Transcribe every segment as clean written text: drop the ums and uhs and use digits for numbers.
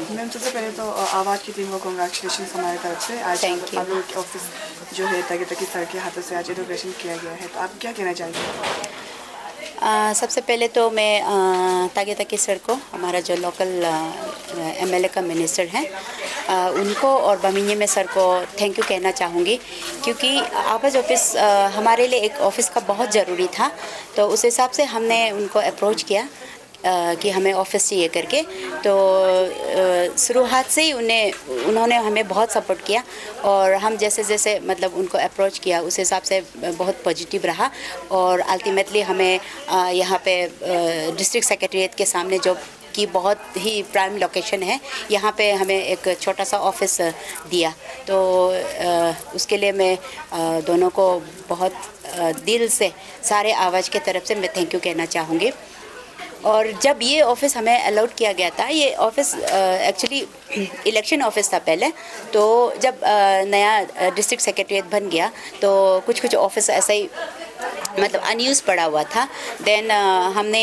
Ma'am सबसे पहले तो आवाज़ की टीम को कॉन्ग्रेचुलेशन हमारी तरफ से। आज आप लोग के ऑफिस जो है ताकि ताकि सर के हाथों से आज इनॉग्रेशन किया गया है, तो आप क्या कहना चाहेंगे? सबसे पहले तो मैं तागे ताकी सर को, हमारा जो लोकल एमएलए का मिनिस्टर हैं, उनको और बमिनी में सर को थैंक यू कहना चाहूँगी, क्योंकि आवाज़ ऑफिस हमारे लिए एक ऑफ़िस का बहुत ज़रूरी था। तो उस हिसाब से हमने उनको अप्रोच किया कि हमें ऑफिस चाहिए करके। तो शुरुआत से ही उन्होंने हमें बहुत सपोर्ट किया और हम जैसे जैसे मतलब उनको अप्रोच किया उस हिसाब से बहुत पॉजिटिव रहा। और अल्टीमेटली हमें यहाँ पे डिस्ट्रिक्ट सेक्रेटरीट के सामने जो कि बहुत ही प्राइम लोकेशन है, यहाँ पे हमें एक छोटा सा ऑफिस दिया। तो उसके लिए मैं दोनों को बहुत दिल से सारे आवाज़ के तरफ से मैं थैंक यू कहना चाहूँगी। और जब ये ऑफ़िस हमें अलाउड किया गया था, ये ऑफ़िस एक्चुअली इलेक्शन ऑफ़िस था पहले। तो जब नया डिस्ट्रिक्ट सेक्रेटरीट बन गया तो कुछ ऑफ़िस ऐसा ही मतलब अनयूज़ पड़ा हुआ था। देन हमने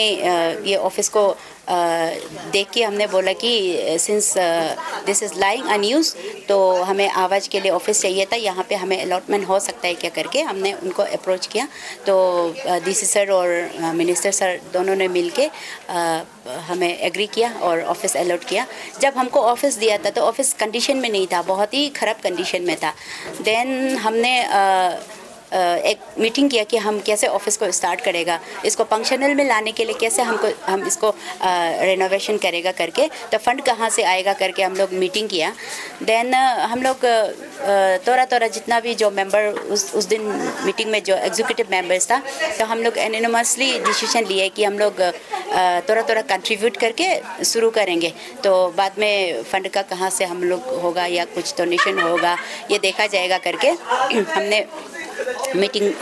ये ऑफ़िस को देख के हमने बोला कि since this is lying unused, तो हमें आवाज़ के लिए ऑफ़िस चाहिए था, यहाँ पे हमें अलॉटमेंट हो सकता है क्या करके हमने उनको अप्रोच किया। तो डीसी सर और मिनिस्टर सर दोनों ने मिल के हमें एग्री किया और ऑफ़िस अलॉट किया। जब हमको ऑफ़िस दिया था तो ऑफ़िस कंडीशन में नहीं था, बहुत ही ख़राब कंडीशन में था। देन हमने एक मीटिंग किया कि हम कैसे ऑफ़िस को स्टार्ट करेगा, इसको फंक्शनल में लाने के लिए कैसे हम इसको रेनोवेशन करेगा करके, तो फंड कहाँ से आएगा करके हम लोग मीटिंग किया। देन हम लोग थोड़ा जितना भी जो मेंबर उस दिन मीटिंग में जो एग्जीक्यूटिव मेंबर्स था, तो हम लोग एनोनिमसली डिसीजन लिए कि हम लोग थोड़ा कंट्रीब्यूट करके शुरू करेंगे। तो बाद में फ़ंड का कहाँ से हम लोग होगा या कुछ डोनेशन होगा ये देखा जाएगा करके हमने मीटिंग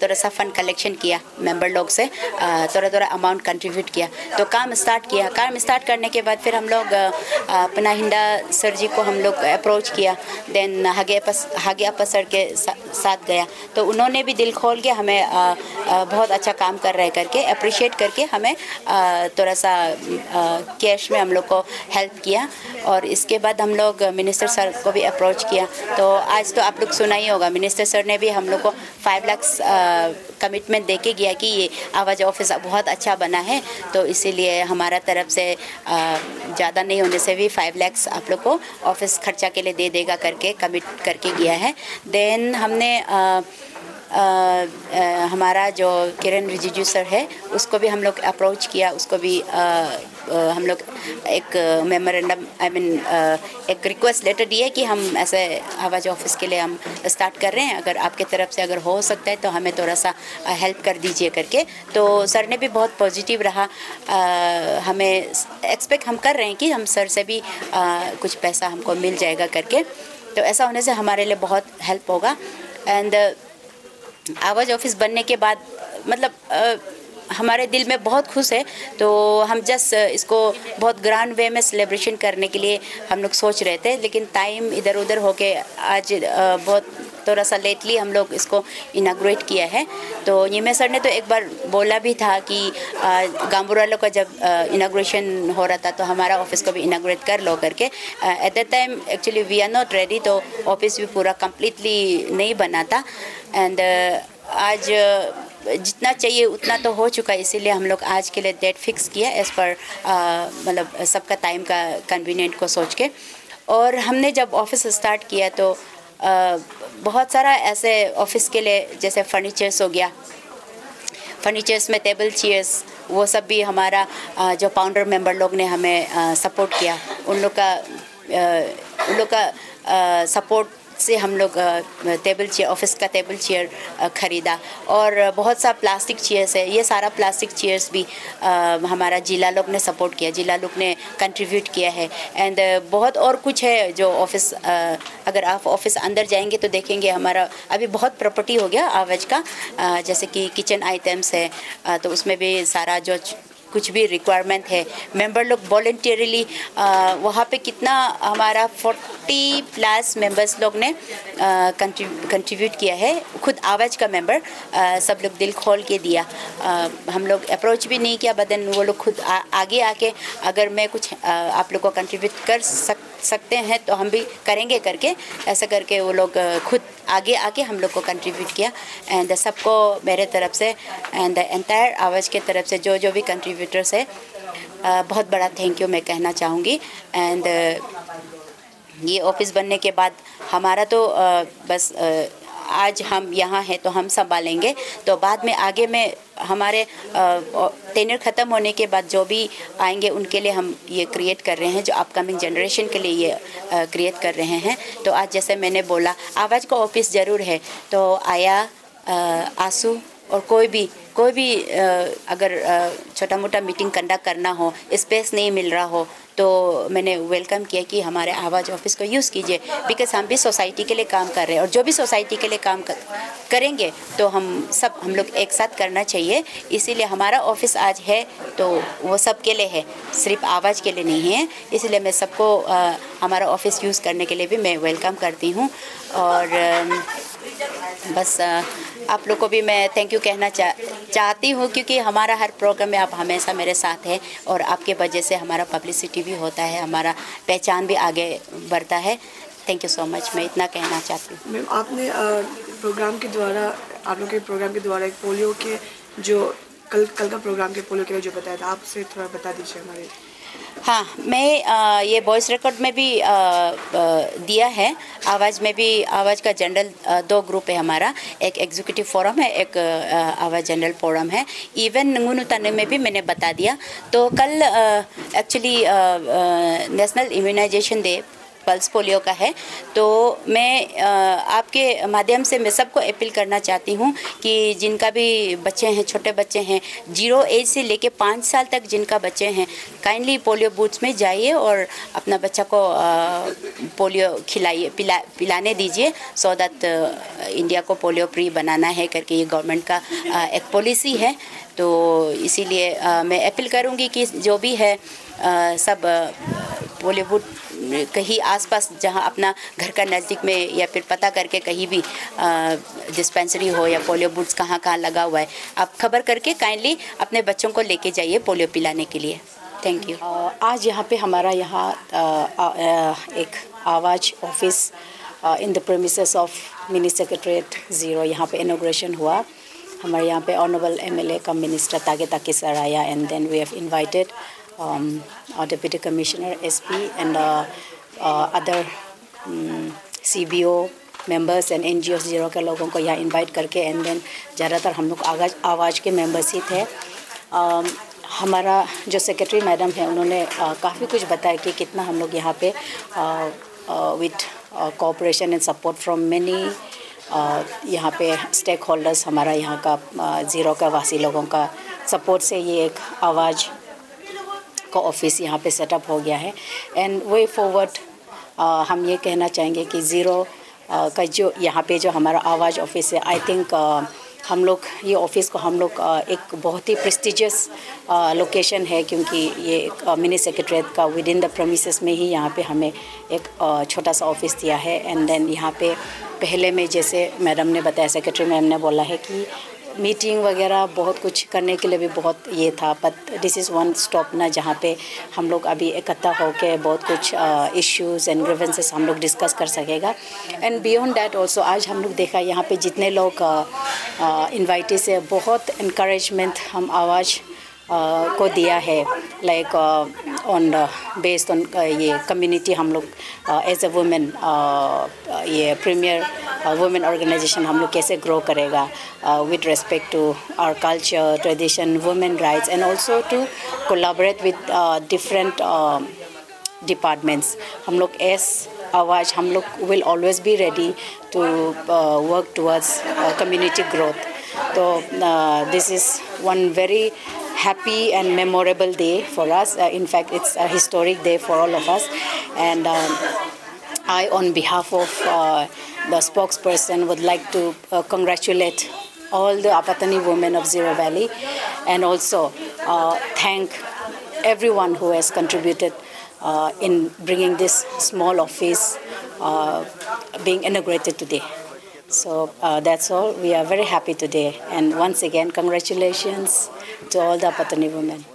थोड़ा सा फंड कलेक्शन किया मेंबर लोग से, थोड़ा अमाउंट कंट्रीब्यूट किया। तो काम स्टार्ट करने के बाद फिर हम लोग पनाहिंडा सर जी को हम लोग अप्रोच किया। देन हागे अपा सर के साथ गया, तो उन्होंने भी दिल खोल के हमें बहुत अच्छा काम कर रहे करके अप्रिशिएट करके हमें थोड़ा सा कैश में हम लोग को हेल्प किया। और इसके बाद हम लोग मिनिस्टर सर को भी अप्रोच किया। तो आज तो आप लोग सुना ही होगा, मिनिस्टर सर ने भी हम लोग को 5 लाख कमिटमेंट दे के गया कि ये आवाज़ ऑफिस बहुत अच्छा बना है, तो इसीलिए हमारा तरफ से ज़्यादा नहीं होने से भी 5 लाख आप लोग को ऑफिस खर्चा के लिए दे देगा करके कमिट करके गया है। देन हमने हमारा जो किरण रिजिजू सर है उसको भी हम लोग अप्रोच किया, उसको भी हम लोग एक मेमोरेंडम एक रिक्वेस्ट लेटर दिया कि हम ऐसे आवाज़ ऑफिस के लिए हम स्टार्ट कर रहे हैं, अगर आपके तरफ से अगर हो सकता है तो हमें थोड़ा सा हेल्प कर दीजिए करके। तो सर ने भी बहुत पॉजिटिव रहा। हमें एक्सपेक्ट हम कर रहे हैं कि हम सर से भी कुछ पैसा हमको मिल जाएगा करके। तो ऐसा होने से हमारे लिए बहुत हेल्प होगा। एंड आवाज़ ऑफिस बनने के बाद मतलब हमारे दिल में बहुत खुश है। तो हम जस्ट इसको बहुत ग्रैंड वे में सेलिब्रेशन करने के लिए हम लोग सोच रहे थे, लेकिन टाइम इधर उधर होके आज बहुत थोड़ा सा लेटली हम लोग इसको इनाग्रेट किया है। तो नीमे सर ने तो एक बार बोला भी था कि गांबुरालो का जब इनाग्रेशन हो रहा था तो हमारा ऑफिस को भी इनाग्रेट कर लो करके। At that time actually we are not ready, तो ऑफिस भी पूरा कम्प्लीटली नहीं बना था। एंड आज जितना चाहिए उतना तो हो चुका है, इसीलिए हम लोग आज के लिए डेट फिक्स किया एज़ पर मतलब सबका टाइम का कन्वीनियंट को सोच के। और हमने जब ऑफिस स्टार्ट किया तो बहुत सारा ऐसे ऑफिस के लिए जैसे फर्नीचर्स हो गया, फर्नीचर्स में टेबल चेयर्स, वो सब भी हमारा जो फाउंडर मेंबर लोग ने हमें सपोर्ट किया, उन लोग का सपोर्ट से हम लोग टेबल चेयर, ऑफिस का टेबल चेयर ख़रीदा। और बहुत सा प्लास्टिक चेयर्स है, ये सारा प्लास्टिक चेयर्स भी हमारा जिला लोग ने सपोर्ट किया, जिला लोग ने कंट्रीब्यूट किया है। एंड बहुत और कुछ है जो ऑफिस, अगर आप ऑफिस अंदर जाएंगे तो देखेंगे हमारा अभी बहुत प्रॉपर्टी हो गया आवाज़ का, जैसे कि किचन आइटम्स है, तो उसमें भी सारा जो कुछ भी रिक्वायरमेंट है, मेंबर लोग वॉलंटियरली वहाँ पे कितना हमारा 40+ मेंबर्स लोग ने कंट्रीब्यूट किया है। खुद आवाज़ का मेंबर सब लोग दिल खोल के दिया। हम लोग अप्रोच भी नहीं किया, बदन वो लोग खुद आगे आके अगर मैं कुछ आप लोग को कंट्रीब्यूट कर सकते हैं तो हम भी करेंगे करके, ऐसा करके वो लोग खुद आगे आके हम लोग को कंट्रीब्यूट किया। एंड सबको मेरे तरफ से एंड एंटायर आवाज़ के तरफ से जो भी कंट्रीब्यूटर्स है बहुत बड़ा थैंक यू मैं कहना चाहूँगी। एंड ये ऑफिस बनने के बाद हमारा तो बस आज हम यहाँ हैं तो हम संभालेंगे, तो बाद में आगे में हमारे टेन्योर ख़त्म होने के बाद जो भी आएंगे उनके लिए हम ये क्रिएट कर रहे हैं, जो अपकमिंग जनरेशन के लिए ये क्रिएट कर रहे हैं। तो आज जैसे मैंने बोला आवाज़ का ऑफिस ज़रूर है, तो आया आंसू और कोई भी अगर छोटा मोटा मीटिंग कंडक्ट करना हो, स्पेस नहीं मिल रहा हो, तो मैंने वेलकम किया कि हमारे आवाज़ ऑफिस को यूज़ कीजिए, बिकॉज हम भी सोसाइटी के लिए काम कर रहे हैं और जो भी सोसाइटी के लिए काम करेंगे तो हम लोग एक साथ करना चाहिए। इसीलिए हमारा ऑफिस आज है तो वो सब के लिए है, सिर्फ आवाज़ के लिए नहीं है। इसलिए मैं सबको हमारा ऑफिस यूज़ करने के लिए भी मैं वेलकम करती हूँ। और बस आप लोग को भी मैं थैंक यू कहना चाहती हूँ, क्योंकि हमारा हर प्रोग्राम में आप हमेशा मेरे साथ हैं और आपके वजह से हमारा पब्लिसिटी भी होता है, हमारा पहचान भी आगे बढ़ता है। थैंक यू सो मच, मैं इतना कहना चाहती हूँ। मैम आपने प्रोग्राम के द्वारा आप लोग के प्रोग्राम के द्वारा एक पोलियो के जो कल का प्रोग्राम के पोलियो के जो बताया था, आपसे थोड़ा बता दीजिए हमारे। हाँ, मैं ये वॉइस रिकॉर्ड में भी दिया है, आवाज़ में भी। आवाज़ का जनरल 2 ग्रुप है हमारा, एक एग्जीक्यूटिव फोरम है, एक आवाज़ जनरल फोरम है। इवन नंगुनु तने में भी मैंने बता दिया। तो कल actually national immunization day pulse polio का है, तो मैं आपके माध्यम से मैं सबको अपील करना चाहती हूँ कि जिनका भी बच्चे हैं, छोटे बच्चे हैं, 0 एज से लेके 5 साल तक जिनका बच्चे हैं, काइंडली पोलियो बूथ्स में जाइए और अपना बच्चा को पोलियो खिलाइए, पिलाने दीजिए, सो दैट इंडिया को पोलियो फ्री बनाना है करके ये गवर्नमेंट का एक पॉलिसी है। तो इसीलिए मैं अपील करूँगी कि जो भी है सब पोलियो बूथ कहीं आसपास जहां अपना घर का नज़दीक में या फिर पता करके कहीं भी डिस्पेंसरी हो या पोलियो बूथ्स कहाँ लगा हुआ है, आप खबर करके काइंडली अपने बच्चों को लेके जाइए पोलियो पिलाने के लिए। Thank you. आज यहाँ पे हमारा यहाँ एक आवाज़ office in the premises of mini secretariat 0 यहाँ पे इनॉग्रेशन हुआ। हमारे यहाँ पे ऑनरेबल MLA का मिनिस्टर तागे ताकी सर आया, and then we have invited our Deputy Commissioner, SP, and other CBO members and NGOs 0 के लोगों को यहाँ इनवाइट करके, एंड देन ज़्यादातर हम लोग आवाज़ के मेंबर्स ही थे। हमारा जो सेक्रेटरी मैडम है उन्होंने काफ़ी कुछ बताया कि कितना हम लोग यहाँ पे with cooperation and support from many यहाँ पे स्टेक होल्डर्स, हमारा यहाँ का 0 का वासी लोगों का सपोर्ट से ये एक आवाज़ का ऑफिस यहाँ पे सेटअप हो गया है। एंड वे फॉरवर्ड हम ये कहना चाहेंगे कि 0 का जो यहाँ पे जो हमारा आवाज़ ऑफिस है, आई थिंक हम लोग ये ऑफिस को हम लोग एक बहुत ही प्रेस्टिजियस लोकेशन है, क्योंकि ये एक मिनी सेक्रेटरीट का विद इन द प्रेमिसेस में ही यहाँ पे हमें एक छोटा सा ऑफिस दिया है। एंड देन यहाँ पे पहले में जैसे मैडम ने बताया, सेक्रेटरी मैम ने बोला है कि मीटिंग वगैरह बहुत कुछ करने के लिए भी बहुत ये था, but this is one stop ना, जहाँ पे हम लोग अभी इकट्ठा होकर बहुत कुछ इश्यूज़ एंड ग्रीवेंसेस हम लोग डिस्कस कर सकेगा। एंड बियॉन्ड दैट ऑल्सो आज हम लोग देखा यहाँ पे जितने लोग इन्वाइटी से बहुत इनकरेजमेंट हम आवाज़ को दिया है, लाइक ऑन बेस्ड ऑन ये कम्युनिटी हम लोग एज ए वुमेन ये प्रीमियर वुमेन ऑर्गेनाइजेशन हम लोग कैसे ग्रो करेगा with respect to our culture, tradition, women rights, and also to collaborate with different departments. हम लोग एस आवाज़ हम लोग will always be ready to work towards community growth. तो this is one very happy and memorable day for us. In fact, it's a historic day for all of us. And I, on behalf of the spokesperson, would like to congratulate all the Apatani women of Zero Valley, and also thank everyone who has contributed in bringing this small office being inaugurated today. So that's all. We are very happy today. And once again, congratulations to all the Patani women.